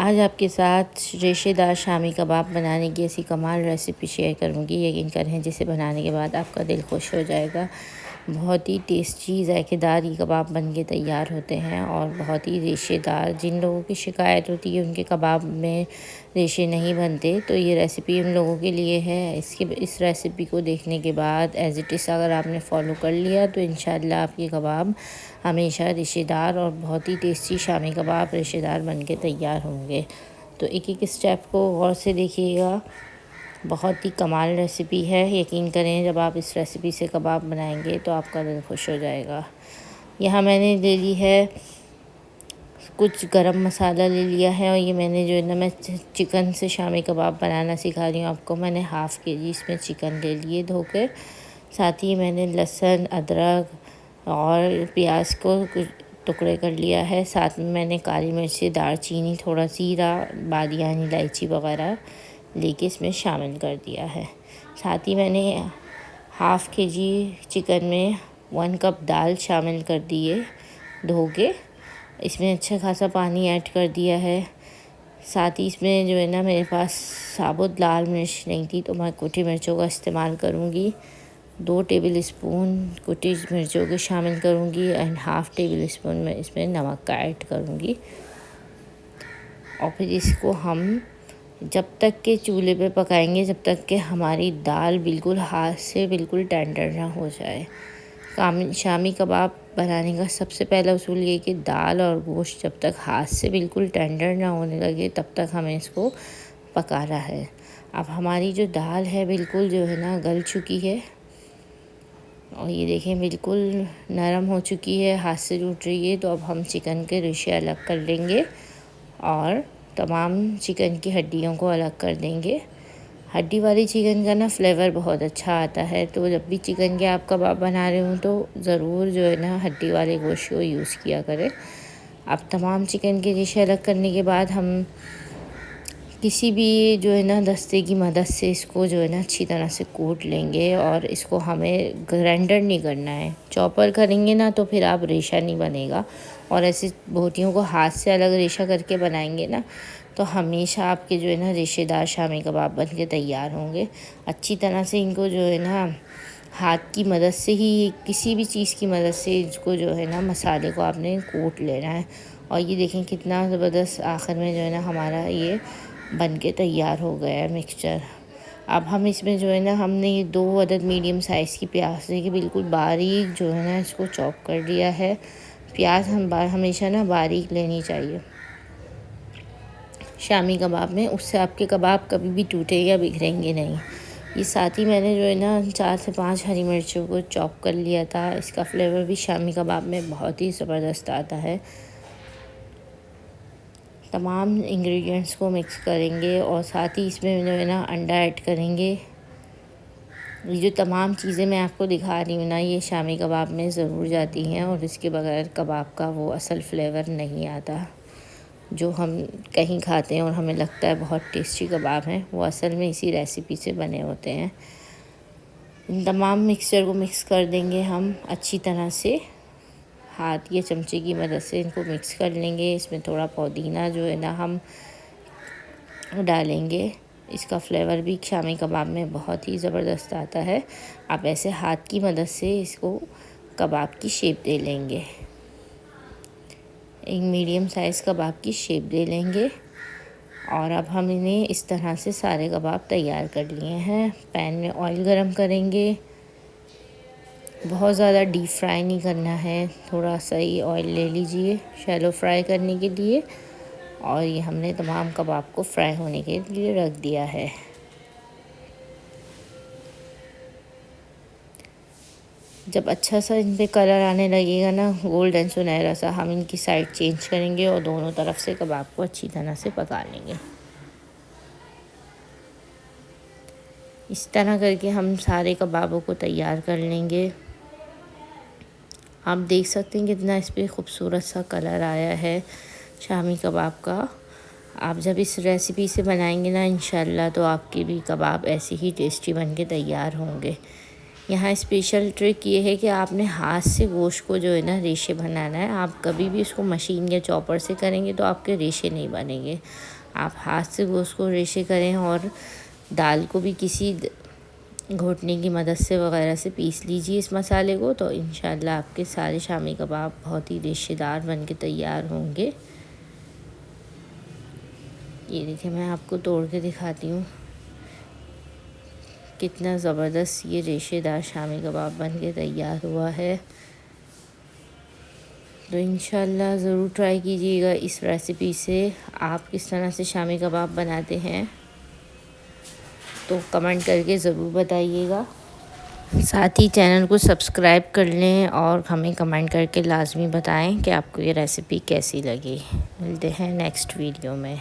आज आपके साथ रेशेदार शामी कबाब बनाने की ऐसी कमाल रेसिपी शेयर करूँगी। यकीन करें जिसे बनाने के बाद आपका दिल खुश हो जाएगा। बहुत ही टेस्टी ज़ायकेदार ये कबाब बन के तैयार होते हैं और बहुत ही रेशेदार। जिन लोगों की शिकायत होती है उनके कबाब में रेशे नहीं बनते, तो ये रेसिपी उन लोगों के लिए है। इस रेसिपी को देखने के बाद एज़ इट इज़ अगर आपने फॉलो कर लिया तो इंशाल्लाह आपके कबाब हमेशा रेशेदार और बहुत ही टेस्टी शामी कबाब रेशेदार बन के तैयार होंगे। तो एक एक स्टेप को गौर से देखिएगा। बहुत ही कमाल रेसिपी है। यकीन करें जब आप इस रेसिपी से कबाब बनाएंगे तो आपका दिल खुश हो जाएगा। यहाँ मैंने ले ली है कुछ गरम मसाला ले लिया है और ये मैंने जो है ना, मैं चिकन से शामी कबाब बनाना सिखा रही हूँ आपको। मैंने हाफ़ केजी इसमें चिकन ले लिए धो के। साथ ही मैंने लहसुन, अदरक और प्याज को कुछ टुकड़े कर लिया है। साथ में मैंने काली मिर्ची, दालचीनी, थोड़ा जीरा, बादियानी इलायची वगैरह लेके इसमें शामिल कर दिया है। साथ ही मैंने हाफ़ केजी चिकन में 1 कप दाल शामिल कर दिए धो के। इसमें अच्छा खासा पानी ऐड कर दिया है। साथ ही इसमें जो है ना, मेरे पास साबुत लाल मिर्च नहीं थी तो मैं कुटी मिर्चों का इस्तेमाल करूँगी। 2 टेबल स्पून कुटी मिर्चों के शामिल करूँगी एंड हाफ़ टेबल स्पून में इसमें नमक का ऐड करूँगी। और फिर इसको हम जब तक के चूल्हे पे पकाएंगे जब तक कि हमारी दाल बिल्कुल हाथ से बिल्कुल टेंडर ना हो जाए। शामी कबाब बनाने का सबसे पहला उसूल ये कि दाल और गोश्त जब तक हाथ से बिल्कुल टेंडर ना होने लगे तब तक हमें इसको पकाना है। अब हमारी जो दाल है बिल्कुल जो है ना गल चुकी है और ये देखें बिल्कुल नरम हो चुकी है, हाथ से टूट रही है। तो अब हम चिकन के रेशे अलग कर लेंगे और तमाम चिकन की हड्डियों को अलग कर देंगे। हड्डी वाली चिकन का ना फ्लेवर बहुत अच्छा आता है। तो जब भी चिकन के आप कबाब बना रहे हो तो ज़रूर जो है ना हड्डी वाले गोश्त को यूज़ किया करें। अब तमाम चिकन के रेशे अलग करने के बाद हम किसी भी जो है ना दस्ते की मदद से इसको जो है ना अच्छी तरह से कूट लेंगे। और इसको हमें ग्राइंडर नहीं करना है, चॉपर करेंगे ना तो फिर आप रेशा नहीं बनेगा। और ऐसे बोटियों को हाथ से अलग रेशा करके बनाएंगे ना तो हमेशा आपके जो है ना रेशेदार शामी कबाब बन के तैयार होंगे। अच्छी तरह से इनको जो है ना हाथ की मदद से ही, किसी भी चीज़ की मदद से इसको जो है ना मसाले को आपने कूट लेना है। और ये देखें कितना ज़बरदस्त आखिर में जो है ना हमारा ये बन के तैयार हो गया है मिक्सचर। अब हम इसमें जो है ना, हमने ये 2 अदद मीडियम साइज़ की प्याज लेके बिल्कुल बारीक जो है ना इसको चॉप कर लिया है। प्याज हमेशा ना बारीक लेनी चाहिए शामी कबाब में, उससे आपके कबाब कभी भी टूटे या बिखरेंगे नहीं। ये साथ ही मैंने जो है ना 4 से 5 हरी मिर्चों को चॉप कर लिया था। इसका फ्लेवर भी शामी कबाब में बहुत ही ज़बरदस्त आता है। तमाम इंग्रेडिएंट्स को मिक्स करेंगे और साथ ही इसमें जो है ना अंडा ऐड करेंगे। ये जो तमाम चीज़ें मैं आपको दिखा रही हूँ ना, ये शामी कबाब में ज़रूर जाती हैं और इसके बगैर कबाब का वो असल फ्लेवर नहीं आता जो हम कहीं खाते हैं और हमें लगता है बहुत टेस्टी कबाब हैं, वो असल में इसी रेसिपी से बने होते हैं। इन तमाम मिक्सचर को मिक्स कर देंगे हम अच्छी तरह से, हाथ या चमचे की मदद से इनको मिक्स कर लेंगे। इसमें थोड़ा पुदीना जो है ना हम डालेंगे। इसका फ्लेवर भी शामी कबाब में बहुत ही ज़बरदस्त आता है। आप ऐसे हाथ की मदद से इसको कबाब की शेप दे लेंगे, एक मीडियम साइज़ कबाब की शेप दे लेंगे। और अब हम इन्हें इस तरह से सारे कबाब तैयार कर लिए हैं। पैन में ऑयल गरम करेंगे। बहुत ज़्यादा डीप फ्राई नहीं करना है, थोड़ा सा ही ऑयल ले लीजिए शैलो फ्राई करने के लिए। और ये हमने तमाम कबाब को फ्राई होने के लिए रख दिया है। जब अच्छा सा इन पे कलर आने लगेगा ना गोल्डन सुनहरा सा, हम इनकी साइड चेंज करेंगे और दोनों तरफ से कबाब को अच्छी तरह से पका लेंगे। इस तरह करके हम सारे कबाबों को तैयार कर लेंगे। आप देख सकते हैं कितना इस पर खूबसूरत सा कलर आया है शामी कबाब का। आप जब इस रेसिपी से बनाएंगे ना इंशाल्लाह तो आपके भी कबाब ऐसे ही टेस्टी बन के तैयार होंगे। यहाँ स्पेशल ट्रिक ये है कि आपने हाथ से गोश्त को जो है ना रेशे बनाना है। आप कभी भी इसको मशीन या चॉपर से करेंगे तो आपके रेशे नहीं बनेंगे। आप हाथ से गोश्त को रेशे करें और दाल को भी किसी घोटने की मदद से वगैरह से पीस लीजिए इस मसाले को, तो इंशाल्लाह आपके सारे शामी कबाब बहुत ही रेशेदार बन के तैयार होंगे। ये देखिए, मैं आपको तोड़ के दिखाती हूँ कितना ज़बरदस्त ये रेशेदार शामी कबाब बन के तैयार हुआ है। तो इंशाल्लाह ज़रूर ट्राई कीजिएगा इस रेसिपी से। आप किस तरह से शामी कबाब बनाते हैं तो कमेंट करके ज़रूर बताइएगा। साथ ही चैनल को सब्सक्राइब कर लें और हमें कमेंट करके लाजमी बताएं कि आपको ये रेसिपी कैसी लगी। मिलते हैं नेक्स्ट वीडियो में।